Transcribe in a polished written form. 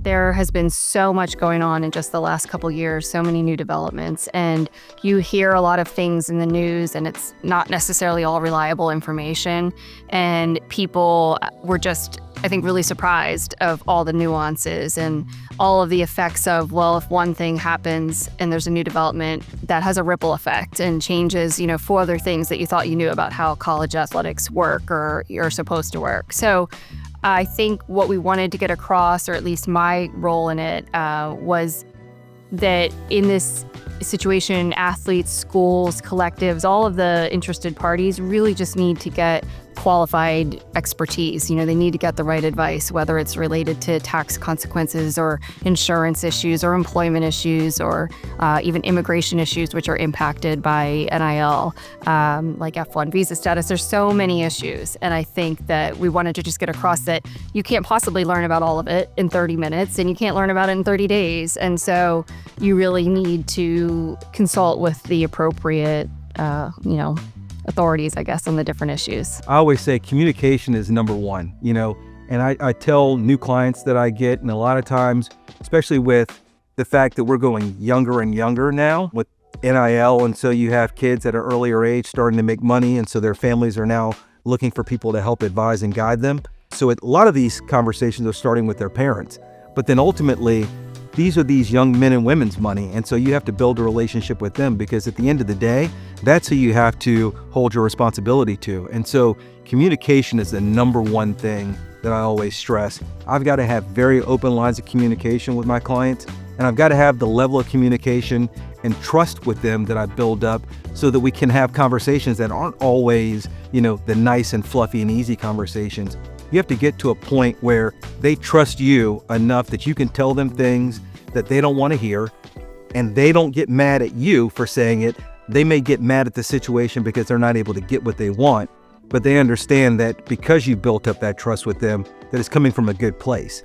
There has been so much going on in just the last couple years, so many new developments, and you hear a lot of things in the news and it's not necessarily all reliable information. And people were just, I think, really surprised of all the nuances and all of the effects of, well, if one thing happens and there's a new development, that has a ripple effect and changes, four other things that you thought you knew about how college athletics work or you're supposed to work. So I think what we wanted to get across, or at least my role in it, was that in this situation, athletes, schools, collectives, all of the interested parties really just need to get qualified expertise. They need to get the right advice, whether it's related to tax consequences or insurance issues or employment issues or even immigration issues, which are impacted by NIL, like F1 visa status. There's so many issues. And I think that we wanted to just get across that you can't possibly learn about all of it in 30 minutes and you can't learn about it in 30 days. And so you really need to consult with the appropriate, authorities, I guess, on the different issues. I always say communication is number one, and I tell new clients that I get, and a lot of times, especially with the fact that we're going younger and younger now with NIL, and so you have kids at an earlier age starting to make money, and so their families are now looking for people to help advise and guide them. So a lot of these conversations are starting with their parents, but then ultimately, these are these young men and women's money. And so you have to build a relationship with them because at the end of the day, that's who you have to hold your responsibility to. And so communication is the number one thing that I always stress. I've got to have very open lines of communication with my clients, and I've got to have the level of communication and trust with them that I build up so that we can have conversations that aren't always, the nice and fluffy and easy conversations. You have to get to a point where they trust you enough that you can tell them things that they don't want to hear, and they don't get mad at you for saying it. They may get mad at the situation because they're not able to get what they want, but they understand that because you built up that trust with them, that it's coming from a good place.